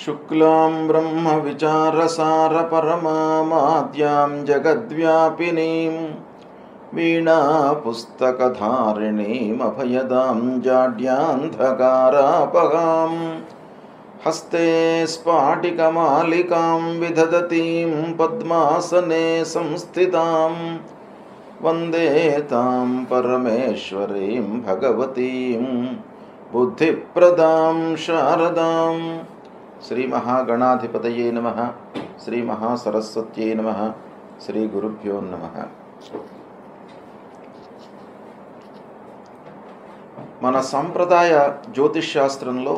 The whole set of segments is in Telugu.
शुक्लां ब्रह्मविचारसारपरमामाद्यां जगद्व्यापिनीं वीणापुस्तकधारिणीमभयदां जाड्यान्धकारापहां हस्ते स्फाटिकमालिकां विदधतीं पद्मासने संस्थितां वन्दे तां परमेश्वरीं भगवतीं बुद्धिप्रदां शारदां। श्री महागणाधिपतये नमः। श्री महासरस्वत्यै नमः। श्री गुरुभ्यो नमः। మన సంప్రదాయ జ్యోతిష్ శాస్త్రంలో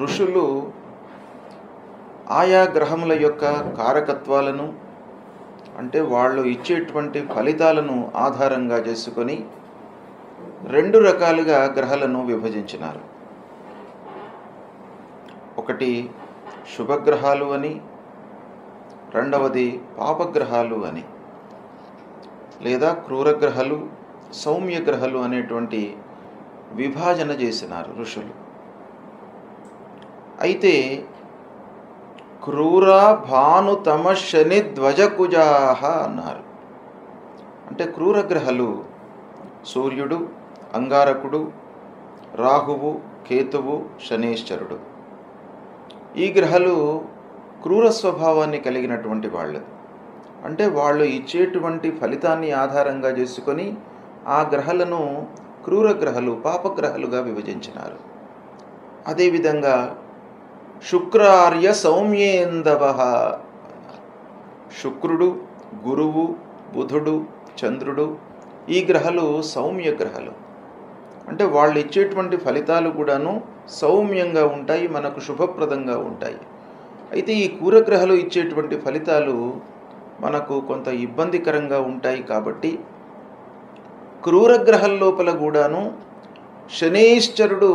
ఋషులు ఆయా గ్రహముల యొక్క కారకత్వాలను అంటే వాళ్ళు ఇచ్చేటువంటి ఫలితాలను ఆధారంగా చేసుకొని రెండు రకాలుగా గ్రహాలను విభజించినారు. ఒకటి శుభగ్రహాలు అని, రెండవది పాపగ్రహాలు అని, లేదా క్రూరగ్రహాలు, సౌమ్యగ్రహాలు అనేటువంటి విభాజన చేసినారు ఋషులు. అయితే క్రూర భాను తమ శని ధ్వజకుజాహ అన్నారు. అంటే క్రూరగ్రహాలు సూర్యుడు, అంగారకుడు, రాహువు, కేతువు, శనీశ్వరుడు. ఈ గ్రహాలు క్రూర స్వభావాన్ని కలిగినటువంటి వాళ్ళు. అంటే వాళ్ళు ఇచ్చేటువంటి ఫలితాన్ని ఆధారంగా చేసుకొని ఆ గ్రహాలను క్రూరగ్రహాలు, పాపగ్రహాలుగా విభజించినారు. అదేవిధంగా శుక్రార్య సౌమ్యేందవ, శుక్రుడు, గురువు, బుధుడు, చంద్రుడు ఈ గ్రహాలు సౌమ్య గ్రహాలు. అంటే వాళ్ళు ఇచ్చేటువంటి ఫలితాలు కూడాను సౌమ్యంగా ఉంటాయి, మనకు శుభప్రదంగా ఉంటాయి. అయితే ఈ క్రూరగ్రహాలు ఇచ్చేటువంటి ఫలితాలు మనకు కొంత ఇబ్బందికరంగా ఉంటాయి. కాబట్టి క్రూరగ్రహాల లోపల కూడాను శనీశ్వరుడు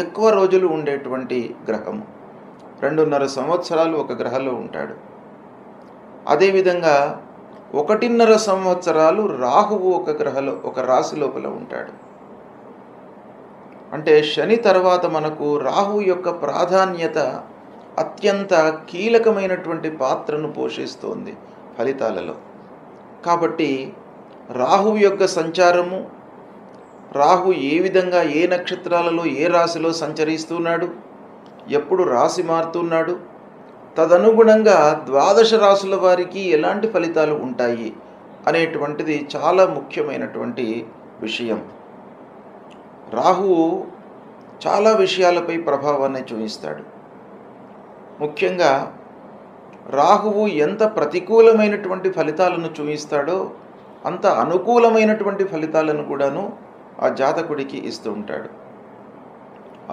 ఎక్కువ రోజులు ఉండేటువంటి గ్రహము. 2.5 సంవత్సరాలు ఒక గ్రహంలో ఉంటాడు. అదేవిధంగా 1.5 సంవత్సరాలు రాహువు ఒక రాశి లోపల ఉంటాడు. అంటే శని తర్వాత మనకు రాహు యొక్క ప్రాధాన్యత అత్యంత కీలకమైనటువంటి పాత్రను పోషిస్తోంది ఫలితాలలో. కాబట్టి రాహు యొక్క సంచారము, రాహు ఏ విధంగా ఏ నక్షత్రాలలో ఏ రాశిలో సంచరిస్తున్నాడు, ఎప్పుడు రాశి మారుతున్నాడు, తదనుగుణంగా 12 రాశుల వారికి ఎలాంటి ఫలితాలు ఉంటాయి అనేటువంటిది చాలా ముఖ్యమైనటువంటి విషయం. రాహువు చాలా విషయాలపై ప్రభావాన్ని చూపిస్తాడు. ముఖ్యంగా రాహువు ఎంత ప్రతికూలమైనటువంటి ఫలితాలను చూపిస్తాడో అంత అనుకూలమైనటువంటి ఫలితాలను కూడాను ఆ జాతకుడికి ఇస్తూ ఉంటాడు.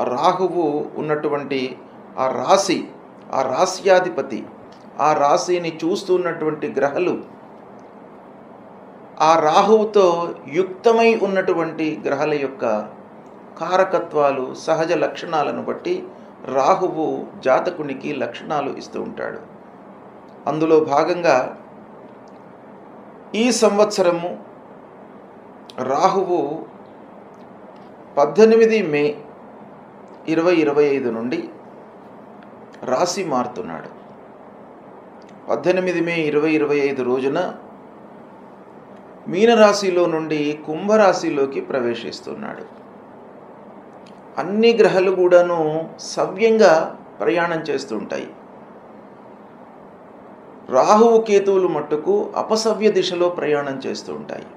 ఆ రాహువు ఉన్నటువంటి ఆ రాశి, ఆ రాశ్యాధిపతి, ఆ రాశిని చూస్తున్నటువంటి గ్రహాలు, ఆ రాహువుతో యుక్తమై ఉన్నటువంటి గ్రహాల యొక్క కారకత్వాలు, సహజ లక్షణాలను బట్టి రాహువు జాతకునికి లక్షణాలు ఇస్తూ ఉంటాడు. అందులో భాగంగా ఈ సంవత్సరము రాహువు 18 మే 2025 నుండి రాశి మారుతున్నాడు. 18 మే 2025 రోజున మీనరాశిలో నుండి కుంభరాశిలోకి ప్రవేశిస్తున్నాడు. అన్ని గ్రహాలు కూడాను సవ్యంగా ప్రయాణం చేస్తూ ఉంటాయి. రాహువు, కేతువులు మట్టుకు అపసవ్య దిశలో ప్రయాణం చేస్తూ ఉంటాయి.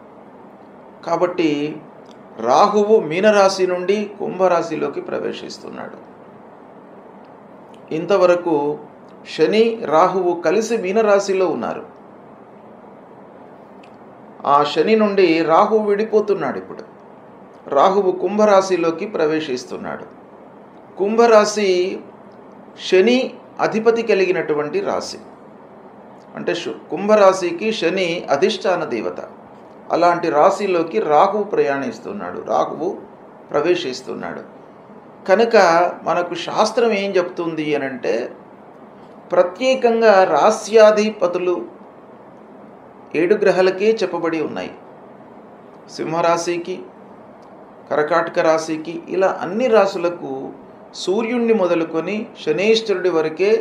కాబట్టి రాహువు మీనరాశి నుండి కుంభరాశిలోకి ప్రవేశిస్తున్నాడు. ఇంతవరకు శని, రాహువు కలిసి మీనరాశిలో ఉన్నారు. ఆ శని నుండి రాహువు విడిపోతున్నాడు. ఇప్పుడు రాహువు కుంభరాశిలోకి ప్రవేశిస్తున్నాడు. కుంభరాశి శని అధిపతి కలిగినటువంటి రాశి. అంటే కుంభరాశికి శని అధిష్టాన దేవత. అలాంటి రాశిలోకి రాహువు ప్రయాణిస్తున్నాడు, రాహువు ప్రవేశిస్తున్నాడు. కనుక మనకు శాస్త్రం ఏం చెప్తుంది అనంటే, ప్రత్యేకంగా రాశ్యాధిపతులు 7 గ్రహాలకే చెప్పబడి ఉన్నాయి. సింహరాశికి, కర్కాటక రాశికి, ఇలా అన్ని రాశులకు సూర్యుణ్ణి మొదలుకొని శనేశ్వరుడి వరకే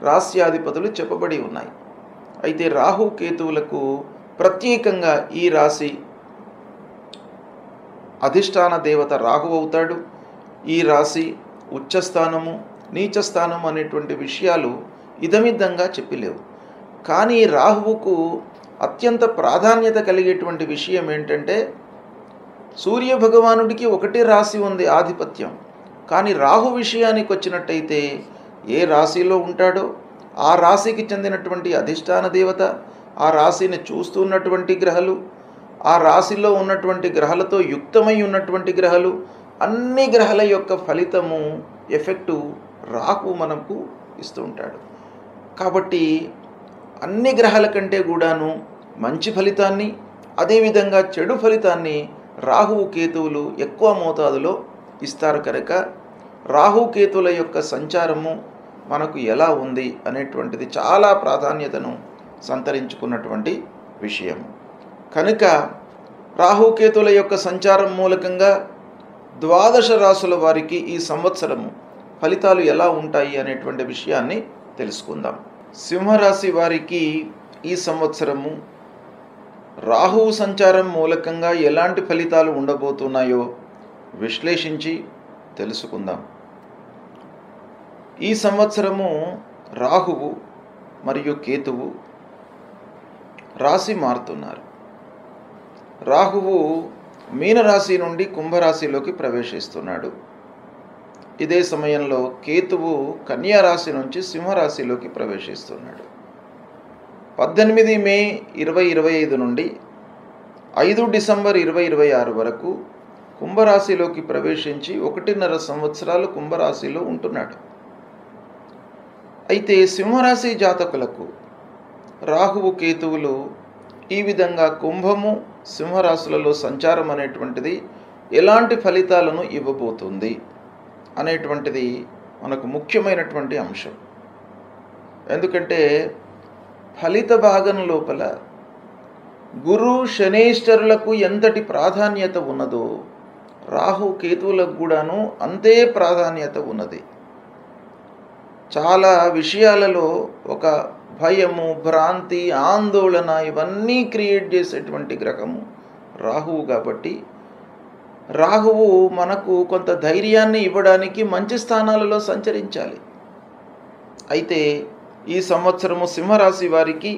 రాస్యాధిపతులు చెప్పబడి ఉన్నాయి. అయితే రాహు కేతువులకు ప్రత్యేకంగా ఈ రాశి అధిష్టాన దేవత రాహు అవుతాడు. ఈ రాశి ఉచ్చస్థానము, నీచస్థానము అనేటువంటి విషయాలు ఇదమిద్దంగా చెప్పలేవు. కానీ రాహువుకు అత్యంత ప్రాధాన్యత కలిగేటువంటి విషయం ఏంటంటే, సూర్య భగవానుడికి ఒకటే రాశి ఉంది ఆధిపత్యం. కానీ రాహు విషయానికి వచ్చినట్టయితే ఏ రాశిలో ఉంటాడో ఆ రాశికి చెందినటువంటి అధిష్టాన దేవత, ఆ రాశిని చూస్తున్నటువంటి గ్రహాలు, ఆ రాశిలో ఉన్నటువంటి గ్రహాలతో యుక్తమై ఉన్నటువంటి గ్రహాలు, అన్ని గ్రహాల యొక్క ఫలితము ఎఫెక్టు రాహు మనకు ఇస్తూ ఉంటాడు. కాబట్టి అన్ని గ్రహాల కంటే కూడాను మంచి ఫలితాన్ని, అదేవిధంగా చెడు ఫలితాన్ని రాహువు కేతువులు ఎక్కువ మోతాదులో ఇస్తారు. కనుక రాహుకేతువుల యొక్క సంచారము మనకు ఎలా ఉంది అనేటువంటిది చాలా ప్రాధాన్యతను సంతరించుకున్నటువంటి విషయం. కనుక రాహుకేతువుల యొక్క సంచారం మూలకంగా 12 రాశుల వారికి ఈ సంవత్సరము ఫలితాలు ఎలా ఉంటాయి అనేటువంటి విషయాన్ని తెలుసుకుందాం. సింహరాశి వారికి ఈ సంవత్సరము రాహువు సంచారం మూలకంగా ఎలాంటి ఫలితాలు ఉండబోతున్నాయో విశ్లేషించి తెలుసుకుందాం. ఈ సంవత్సరము రాహువు మరియు కేతువు రాశి మారుతున్నారు. రాహువు మీనరాశి నుండి కుంభరాశిలోకి ప్రవేశిస్తున్నాడు. ఇదే సమయంలో కేతువు కన్యా రాశి నుంచి సింహరాశిలోకి ప్రవేశిస్తున్నాడు. 18 మే 2025 నుండి 5 డిసెంబర్ 2026 వరకు కుంభరాశిలోకి ప్రవేశించి 1.5 సంవత్సరాలు కుంభరాశిలో ఉంటున్నాడు. అయితే సింహరాశి జాతకులకు రాహువు కేతువులు ఈ విధంగా కుంభము సింహరాశులలో సంచారం అనేటువంటిది ఎలాంటి ఫలితాలను ఇవ్వబోతుంది అనేటువంటిది మనకు ముఖ్యమైనటువంటి అంశం. ఎందుకంటే ఫలిత భాగం లోపల గురు శనేశ్వరులకు ఎంతటి ప్రాధాన్యత ఉన్నదో రాహు కేతువులకు కూడాను అంతే ప్రాధాన్యత ఉన్నది. చాలా విషయాలలో ఒక భయము, భ్రాంతి, ఆందోళన ఇవన్నీ క్రియేట్ చేసేటువంటి గ్రహము రాహువు. కాబట్టి రాహువు మనకు కొంత ధైర్యాన్ని ఇవ్వడానికి మంచి స్థానాలలో సంచరించాలి. అయితే ఈ సంవత్సరము సింహరాశి వారికి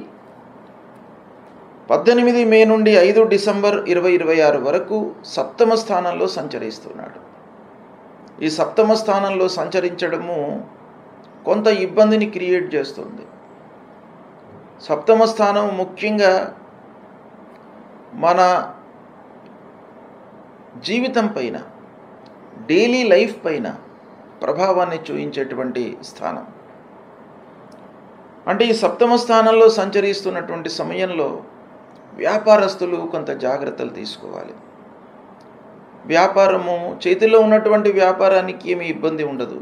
18 మే నుండి 5 డిసెంబర్ 2026 వరకు 7వ స్థానంలో సంచరిస్తున్నాడు. ఈ 7వ స్థానంలో సంచరించడము కొంత ఇబ్బందిని క్రియేట్ చేస్తుంది. 7వ స్థానం ముఖ్యంగా మన జీవితం పైన, డైలీ లైఫ్ పైన ప్రభావాన్ని చూపించేటువంటి స్థానం. అంటే ఈ 7వ స్థానంలో సంచరిస్తున్నటువంటి సమయంలో వ్యాపారస్తులు కొంత జాగ్రత్తలు తీసుకోవాలి. వ్యాపారము చేతిలో ఉన్నటువంటి వ్యాపారానికి ఏమీ ఇబ్బంది ఉండదు.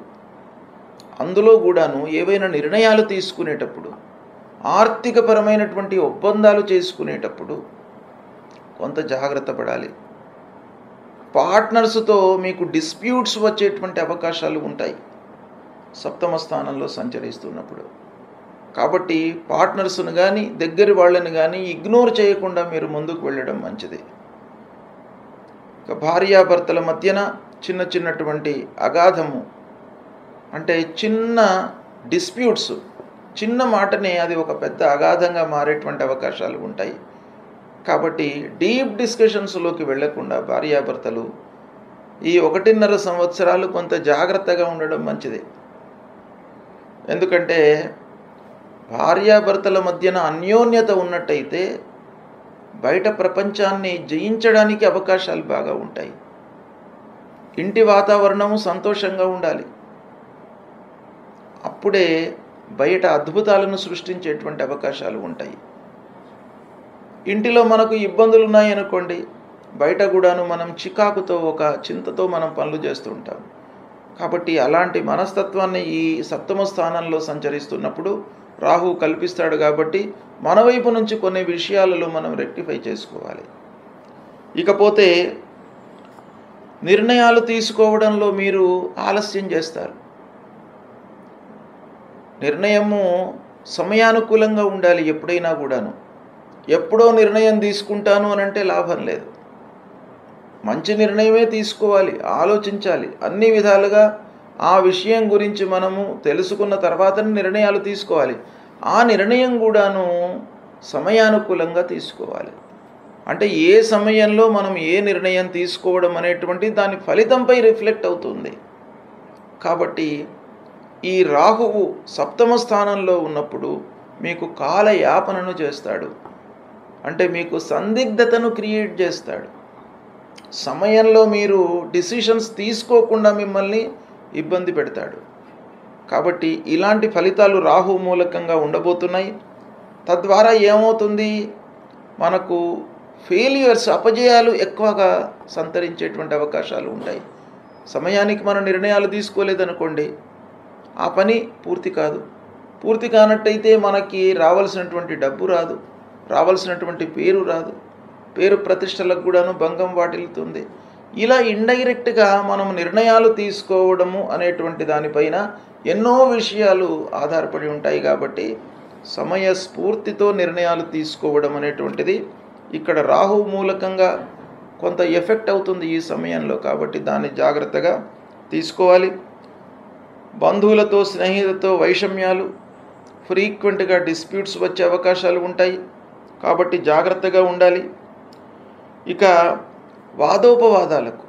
అందులో కూడాను ఏవైనా నిర్ణయాలు తీసుకునేటప్పుడు, ఆర్థికపరమైనటువంటి ఒప్పందాలు చేసుకునేటప్పుడు కొంత జాగ్రత్త పడాలి. పార్ట్నర్స్తో మీకు డిస్ప్యూట్స్ వచ్చేటువంటి అవకాశాలు ఉంటాయి 7వ స్థానంలో సంచరిస్తున్నప్పుడు. కాబట్టి పార్ట్నర్స్ను కానీ దగ్గరి వాళ్ళని కానీ ఇగ్నోర్ చేయకుండా మీరు ముందుకు వెళ్ళడం మంచిది. భార్యాభర్తల మధ్యన చిన్నటువంటి అగాధము, అంటే చిన్న డిస్ప్యూట్స్, చిన్న మాటనే అది ఒక పెద్ద అగాధంగా మారేటువంటి అవకాశాలు ఉంటాయి. కాబట్టి డీప్ డిస్కషన్స్లోకి వెళ్లకుండా భార్యాభర్తలు ఈ 1.5 సంవత్సరాలు కొంత జాగ్రత్తగా ఉండడం మంచిది. ఎందుకంటే భార్యాభర్తల మధ్యన అన్యోన్యత ఉన్నట్టయితే బయట ప్రపంచాన్ని జయించడానికి అవకాశాలు బాగా ఉంటాయి. ఇంటి వాతావరణము సంతోషంగా ఉండాలి. అప్పుడే బయట అద్భుతాలను సృష్టించేటువంటి అవకాశాలు ఉంటాయి. ఇంటిలో మనకు ఇబ్బందులు ఉన్నాయనుకోండి, బయట కూడాను మనం చికాకుతో, ఒక చింతతో మనం పనులు చేస్తూ ఉంటాం. కాబట్టి అలాంటి మనస్తత్వాన్ని ఈ 7వ స్థానంలో సంచరిస్తున్నప్పుడు రాహు కల్పిస్తాడు. కాబట్టి మన వైపు నుంచి కొన్ని విషయాలలో మనం రెక్టిఫై చేసుకోవాలి. ఇకపోతే నిర్ణయాలు తీసుకోవడంలో మీరు ఆలస్యం చేస్తారు. నిర్ణయము సమయానుకూలంగా ఉండాలి ఎప్పుడైనా కూడాను. ఎప్పుడో నిర్ణయం తీసుకుంటాను అని అంటే లాభం లేదు. మంచి నిర్ణయమే తీసుకోవాలి, ఆలోచించాలి. అన్ని విధాలుగా ఆ విషయం గురించి మనము తెలుసుకున్న తర్వాతనే నిర్ణయాలు తీసుకోవాలి. ఆ నిర్ణయం కూడాను సమయానుకూలంగా తీసుకోవాలి. అంటే ఏ సమయంలో మనం ఏ నిర్ణయం తీసుకోవడం అనేటువంటి దాని ఫలితంపై రిఫ్లెక్ట్ అవుతుంది. కాబట్టి ఈ రాహువు సప్తమ స్థానంలో ఉన్నప్పుడు మీకు కాలయాపనను చేస్తాడు. అంటే మీకు సందిగ్ధతను క్రియేట్ చేస్తాడు. సమయంలో మీరు డిసిషన్స్ తీసుకోకుండా మిమ్మల్ని ఇబ్బంది పెడతాడు. కాబట్టి ఇలాంటి ఫలితాలు రాహు మూలకంగా ఉండబోతున్నాయి. తద్వారా ఏమవుతుంది, మనకు ఫెయిల్యూర్స్, అపజయాలు ఎక్కువగా సంతరించేటువంటి అవకాశాలు ఉంటాయి. సమయానికి మనం నిర్ణయాలు తీసుకోలేదనుకోండి, ఆ పని పూర్తి కాదు. పూర్తి కానట్టయితే మనకి రావాల్సినటువంటి డబ్బు రాదు, రావాల్సినటువంటి పేరు రాదు, పేరు ప్రతిష్టలకు కూడాను భంగం వాటిల్లుతుంది. ఇలా ఇండైరెక్ట్గా మనం నిర్ణయాలు తీసుకోవడము అనేటువంటి దానిపైన ఎన్నో విషయాలు ఆధారపడి ఉంటాయి. కాబట్టి సమయస్ఫూర్తితో నిర్ణయాలు తీసుకోవడం అనేటువంటిది ఇక్కడ రాహు మూలకంగా కొంత ఎఫెక్ట్ అవుతుంది ఈ సమయంలో. కాబట్టి దాన్ని జాగ్రత్తగా తీసుకోవాలి. బంధువులతో, స్నేహితులతో వైషమ్యాలు, ఫ్రీక్వెంట్గా డిస్ప్యూట్స్ వచ్చే అవకాశాలు ఉంటాయి. కాబట్టి జాగ్రత్తగా ఉండాలి. ఇక వాదోపవాదాలకు,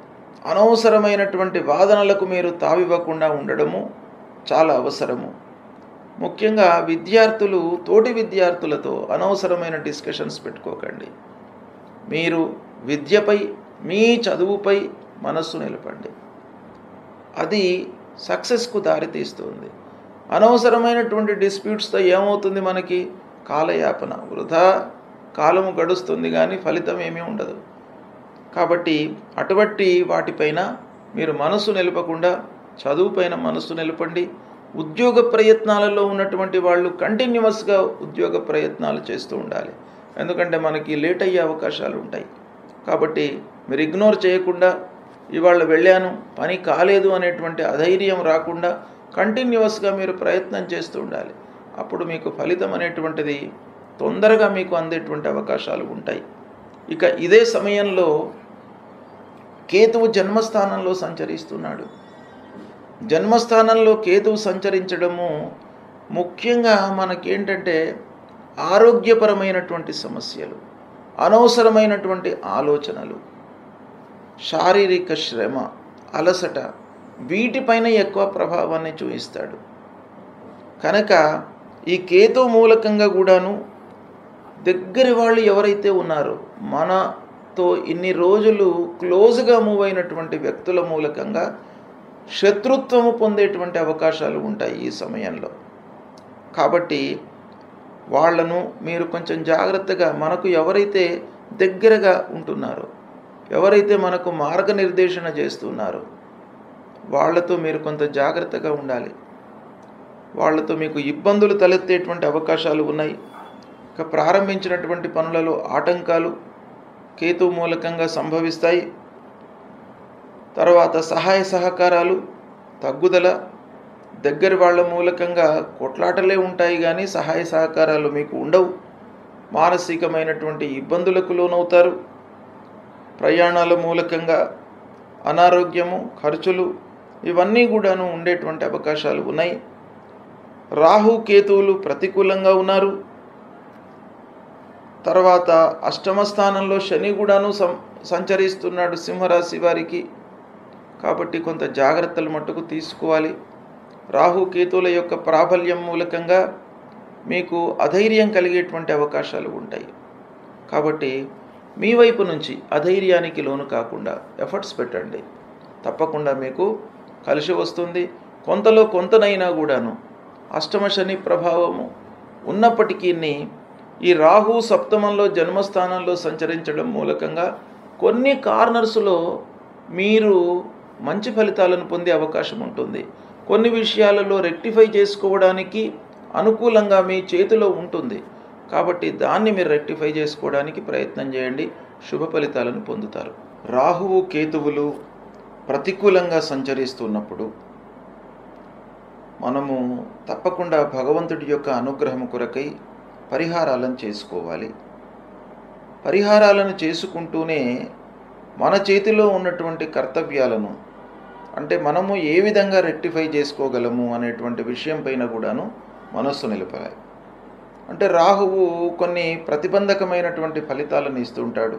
అనవసరమైనటువంటి వాదనలకు మీరు తావివ్వకుండా ఉండడము చాలా అవసరము. ముఖ్యంగా విద్యార్థులు తోటి విద్యార్థులతో అనవసరమైన డిస్కషన్స్ పెట్టుకోకండి. మీరు విద్యపై, మీ చదువుపై మనస్సు నిలపండి. అది సక్సెస్కు దారితీస్తుంది. అనవసరమైనటువంటి డిస్ప్యూట్స్తో ఏమవుతుంది, మనకి కాలయాపన, వృధా కాలము గడుస్తుంది కానీ ఫలితం ఏమీ ఉండదు. కాబట్టి అటువంటి వాటిపైన మీరు మనసు నిలపకుండా చదువుపైన మనసు నిలపండి. ఉద్యోగ ప్రయత్నాలలో ఉన్నటువంటి వాళ్ళు కంటిన్యూస్గా ఉద్యోగ ప్రయత్నాలు చేస్తూ ఉండాలి. ఎందుకంటే మనకి లేట్ అయ్యే అవకాశాలు ఉంటాయి. కాబట్టి మీరు ఇగ్నోర్ చేయకుండా, ఇవాళ వెళ్ళాను పని కాలేదు అనేటువంటి అధైర్యం రాకుండా కంటిన్యూస్గా మీరు ప్రయత్నం చేస్తూ ఉండాలి. అప్పుడు మీకు ఫలితం అనేటువంటిది తొందరగా మీకు అందేటువంటి అవకాశాలు ఉంటాయి. ఇక ఇదే సమయంలో కేతువు జన్మస్థానంలో సంచరిస్తున్నాడు. జన్మస్థానంలో కేతువు సంచరించడము ముఖ్యంగా మనకేంటంటే ఆరోగ్యపరమైనటువంటి సమస్యలు, అనవసరమైనటువంటి ఆలోచనలు, శారీరక శ్రమ, అలసట, వీటిపైన ఎక్కువ ప్రభావాన్ని చూపిస్తాడు. కనుక ఈ కేతు మూలకంగా కూడాను దగ్గరి వాళ్ళు ఎవరైతే ఉన్నారో, మనతో ఇన్ని రోజులు క్లోజ్గా మూవ్ అయినటువంటి వ్యక్తుల మూలకంగా శత్రుత్వము పొందేటువంటి అవకాశాలు ఉంటాయి ఈ సమయంలో. కాబట్టి వాళ్లను మీరు కొంచెం జాగ్రత్తగా, మనకు ఎవరైతే దగ్గరగా ఉంటున్నారో, ఎవరైతే మనకు మార్గనిర్దేశన చేస్తున్నారో వాళ్లతో మీరు కొంత జాగ్రత్తగా ఉండాలి. వాళ్లతో మీకు ఇబ్బందులు తలెత్తేటువంటి అవకాశాలు ఉన్నాయి. ఇక ప్రారంభించినటువంటి పనులలో ఆటంకాలు కేతు మూలకంగా సంభవిస్తాయి. తర్వాత సహాయ సహకారాలు తగ్గుదల, దగ్గర వాళ్ళ మూలకంగా కొట్లాటలే ఉంటాయి కానీ సహాయ సహకారాలు మీకు ఉండవు. మానసికమైనటువంటి ఇబ్బందులకు లోనవుతారు. ప్రయాణాల మూలకంగా అనారోగ్యము, ఖర్చులు, ఇవన్నీ కూడాను ఉండేటువంటి అవకాశాలు ఉన్నాయి. రాహు కేతువులు ప్రతికూలంగా ఉన్నారు. తర్వాత అష్టమ స్థానంలో శని కూడాను సంచరిస్తున్నాడు సింహరాశి వారికి. కాబట్టి కొంత జాగ్రత్తలు మట్టుకు తీసుకోవాలి. రాహు కేతువుల యొక్క ప్రాబల్యం మూలకంగా మీకు అధైర్యం కలిగేటువంటి అవకాశాలు ఉంటాయి. కాబట్టి మీ వైపు నుంచి అధైర్యానికి లోను కాకుండా ఎఫర్ట్స్ పెట్టండి. తప్పకుండా మీకు కలిసి వస్తుంది. కొంతలో కొంతనైనా కూడాను అష్టమ శని ప్రభావము ఉన్నప్పటికీ ఈ రాహు సప్తమంలో జన్మస్థానంలో సంచరించడం మూలకంగా కొన్ని కార్నర్స్లో మీరు మంచి ఫలితాలను పొందే అవకాశం ఉంటుంది. కొన్ని విషయాలలో రెక్టిఫై చేసుకోవడానికి అనుకూలంగా మీ చేతిలో ఉంటుంది. కాబట్టి దాన్ని మీరు రెక్టిఫై చేసుకోవడానికి ప్రయత్నం చేయండి. శుభ ఫలితాలను పొందుతారు. రాహువు కేతువులు ప్రతికూలంగా సంచరిస్తున్నప్పుడు మనము తప్పకుండా భగవంతుడి యొక్క అనుగ్రహం కొరకై పరిహారాలను చేసుకోవాలి. పరిహారాలను చేసుకుంటూనే మన చేతిలో ఉన్నటువంటి కర్తవ్యాలను, అంటే మనము ఏ విధంగా రెక్టిఫై చేసుకోగలము అనేటువంటి విషయం పైన కూడాను మనస్సు నిలపాలి. అంటే రాహువు కొన్ని ప్రతిబంధకమైనటువంటి ఫలితాలను ఇస్తుంటాడు,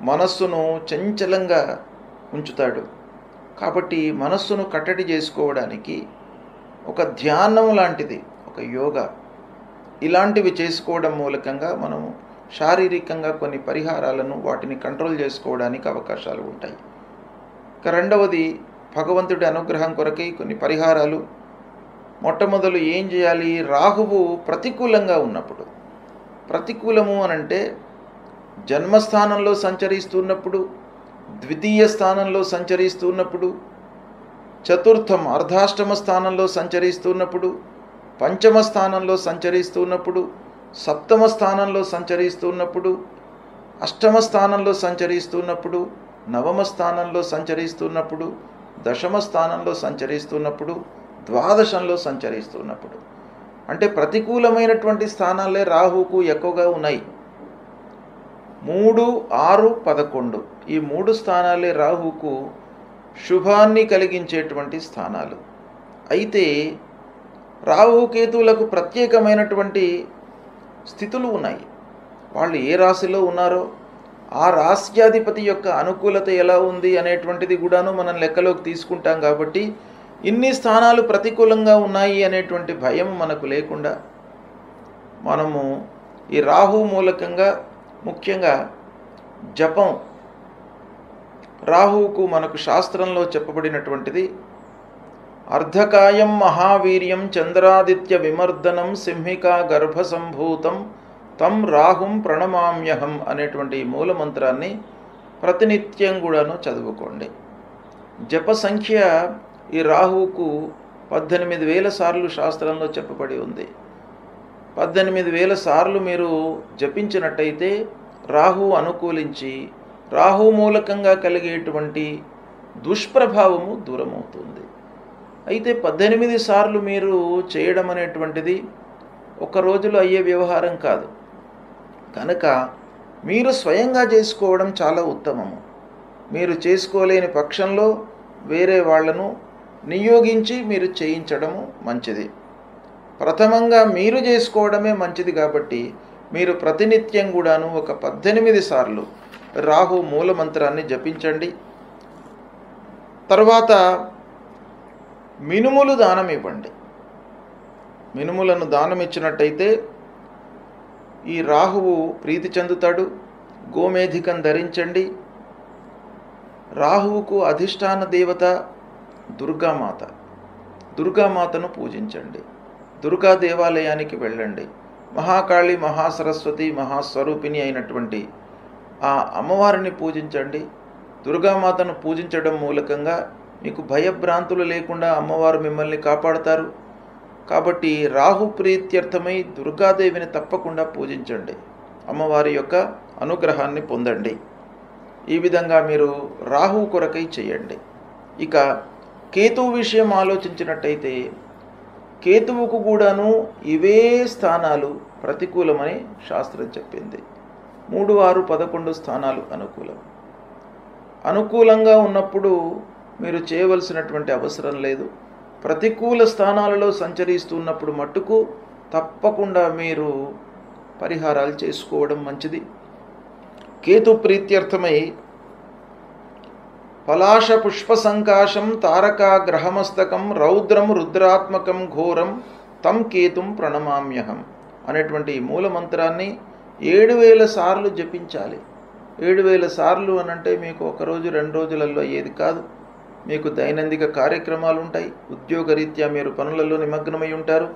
మనస్సును చంచలంగా ఉంచుతాడు. కాబట్టి మనస్సును కట్టడి చేసుకోవడానికి ఒక ధ్యానం లాంటిది, ఒక యోగా ఇలాంటివి చేసుకోవడం మూలకంగా మనము శారీరకంగా కొన్ని పరిహారాలను, వాటిని కంట్రోల్ చేసుకోవడానికి అవకాశాలు ఉంటాయి. ఇక రెండవది, భగవంతుడి అనుగ్రహం కొరకై కొన్ని పరిహారాలు. మొట్టమొదలు ఏం చేయాలి? రాహువు ప్రతికూలంగా ఉన్నప్పుడు, ప్రతికూలము అనంటే జన్మస్థానంలో సంచరిస్తున్నప్పుడు, ద్వితీయ స్థానంలో సంచరిస్తున్నప్పుడు, చతుర్థం అర్ధాష్టమ స్థానంలో సంచరిస్తున్నప్పుడు, పంచమ స్థానంలో సంచరిస్తున్నప్పుడు, సప్తమ స్థానంలో సంచరిస్తున్నప్పుడు, అష్టమ స్థానంలో సంచరిస్తున్నప్పుడు, నవమ స్థానంలో సంచరిస్తున్నప్పుడు, దశమ స్థానంలో సంచరిస్తున్నప్పుడు, ద్వాదశంలో సంచరిస్తున్నప్పుడు, అంటే ప్రతికూలమైనటువంటి స్థానాలే రాహువుకు ఎక్కువగా ఉన్నాయి. 3, 6, 11 ఈ 3 స్థానాలే రాహువుకు శుభాన్ని కలిగించేటువంటి స్థానాలు. అయితే రాహుకేతువులకు ప్రత్యేకమైనటువంటి స్థితులు ఉన్నాయి. వాళ్ళు ఏ రాశిలో ఉన్నారో ఆ రాశ్యాధిపతి యొక్క అనుకూలత ఎలా ఉంది అనేటువంటిది కూడాను మనం లెక్కలోకి తీసుకుంటాం. కాబట్టి ఇన్ని స్థానాలు ప్రతికూలంగా ఉన్నాయి అనేటువంటి భయం మనకు లేకుండా మనము ఈ రాహు మూలకంగా ముఖ్యంగా జపం, రాహువుకు మనకు శాస్త్రంలో చెప్పబడినటువంటిది అర్ధకాయం మహావీర్యం చంద్రాదిత్య విమర్దనం సింహికా గర్భసంభూతం తం రాహుం ప్రణమామ్యహం అనేటువంటి మూలమంత్రాన్ని ప్రతినిత్యం కూడాను చదువుకోండి. జప సంఖ్య ఈ రాహువుకు 18,000 సార్లు శాస్త్రంలో చెప్పబడి ఉంది. 18,000 సార్లు మీరు జపించినట్టయితే రాహువు అనుకూలించి రాహు మూలకంగా కలిగేటువంటి దుష్ప్రభావము దూరమవుతుంది. అయితే 18 సార్లు మీరు చేయడం అనేటువంటిది ఒక రోజులో అయ్యే వ్యవహారం కాదు కనుక మీరు స్వయంగా చేసుకోవడం చాలా ఉత్తమము. మీరు చేసుకోలేని పక్షంలో వేరే వాళ్లను నియోగించి మీరు చేయించడము మంచిది. ప్రథమంగా మీరు చేసుకోవడమే మంచిది. కాబట్టి మీరు ప్రతినిత్యం కూడాను ఒక 18 సార్లు రాహు మూలమంత్రాన్ని జపించండి. తర్వాత మినుములు దానం ఇవ్వండి. మినుములను దానం ఇచ్చినట్టయితే ఈ రాహువు ప్రీతి చెందుతాడు. గోమేధికం ధరించండి. రాహువుకు అధిష్టాన దేవత దుర్గామాత, దుర్గామాతను పూజించండి. దుర్గా దేవాలయానికి వెళ్ళండి. మహాకాళి, మహాసరస్వతి, మహాస్వరూపిణి అయినటువంటి ఆ అమ్మవారిని పూజించండి. దుర్గామాతను పూజించడం మూలకంగా మీకు భయభ్రాంతులు లేకుండా అమ్మవారు మిమ్మల్ని కాపాడతారు. కాబట్టి రాహు ప్రీత్యర్థమై దుర్గాదేవిని తప్పకుండా పూజించండి. అమ్మవారి యొక్క అనుగ్రహాన్ని పొందండి. ఈ విధంగా మీరు రాహు కొరకై చేయండి. ఇక కేతువు విషయం ఆలోచించినట్టయితే కేతువుకు కూడాను ఇవే స్థానాలు ప్రతికూలమని శాస్త్రం చెప్పింది. 3, 6, 11 స్థానాలు అనుకూలం. అనుకూలంగా ఉన్నప్పుడు మీరు చేయవలసినటువంటి అవసరం లేదు. ప్రతికూల స్థానాలలో సంచరిస్తున్నప్పుడు మట్టుకు తప్పకుండా మీరు పరిహారాలు చేసుకోవడం మంచిది. కేతు ప్రీత్యర్థమై పలాశ పుష్ప సంకాశం తారకా గ్రహమస్తకం రౌద్రం రుద్రాత్మకం ఘోరం తం కేతుం ప్రణమామ్యహం అనేటువంటి మూలమంత్రాన్ని 7,000 సార్లు జపించాలి. 7,000 సార్లు అనంటే మీకు ఒకరోజు 2 రోజులలో అయ్యేది కాదు. మీకు దైనందిక కార్యక్రమాలు ఉంటాయి. ఉద్యోగరీత్యా మీరు పనులలో నిమగ్నమై ఉంటారు.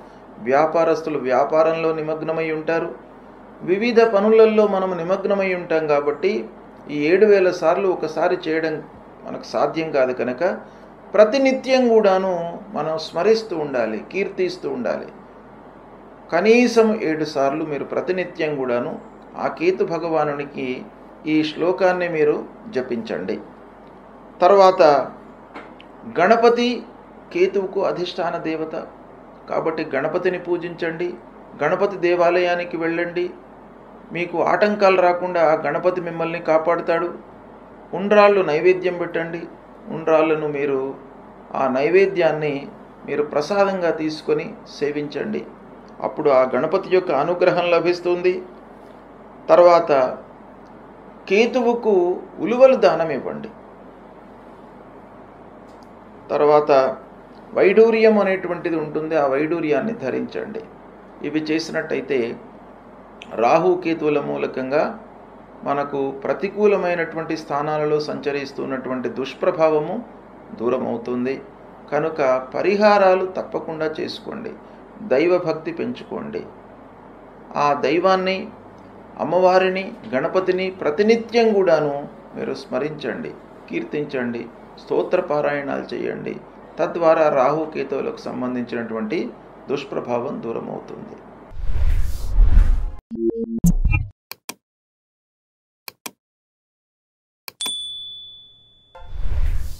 వ్యాపారస్తులు వ్యాపారంలో నిమగ్నమై ఉంటారు. వివిధ పనులలో మనము నిమగ్నమై ఉంటాం. కాబట్టి ఈ 7,000 సార్లు ఒకసారి చేయడం మనకు సాధ్యం కాదు కనుక ప్రతినిత్యం కూడాను మనం స్మరిస్తూ ఉండాలి, కీర్తిస్తూ ఉండాలి. కనీసం 7 సార్లు మీరు ప్రతినిత్యం కూడాను ఆ కేతు భగవానునికి ఈ శ్లోకాన్ని మీరు జపించండి. తర్వాత గణపతి కేతువుకు అధిష్టాన దేవత కాబట్టి గణపతిని పూజించండి, గణపతి దేవాలయానికి వెళ్ళండి. మీకు ఆటంకాలు రాకుండా ఆ గణపతి మిమ్మల్ని కాపాడుతాడు. ఉండ్రాళ్ళు నైవేద్యం పెట్టండి. ఉండ్రాళ్ళను మీరు ఆ నైవేద్యాన్ని మీరు ప్రసాదంగా తీసుకొని సేవించండి. అప్పుడు ఆ గణపతి యొక్క అనుగ్రహం లభిస్తుంది. తర్వాత కేతువుకు ఉలువలు దానం ఇవ్వండి. తర్వాత వైడూర్యం అనేటువంటిది ఉంటుంది, ఆ వైడూర్యాన్ని ధరించండి. ఇవి చేసినట్టయితే రాహుకేతువుల మూలకంగా మనకు ప్రతికూలమైనటువంటి స్థానాలలో సంచరిస్తున్నటువంటి దుష్ప్రభావము దూరం అవుతుంది. కనుక పరిహారాలు తప్పకుండా చేసుకోండి, దైవభక్తి పెంచుకోండి. ఆ దైవాన్ని, అమ్మవారిని, గణపతిని ప్రతినిత్యం కూడాను మీరు స్మరించండి, కీర్తించండి, స్తోత్ర పారాయణాలు చేయండి. తద్వారా రాహుకేతువులకు సంబంధించినటువంటి దుష్ప్రభావం దూరం అవుతుంది.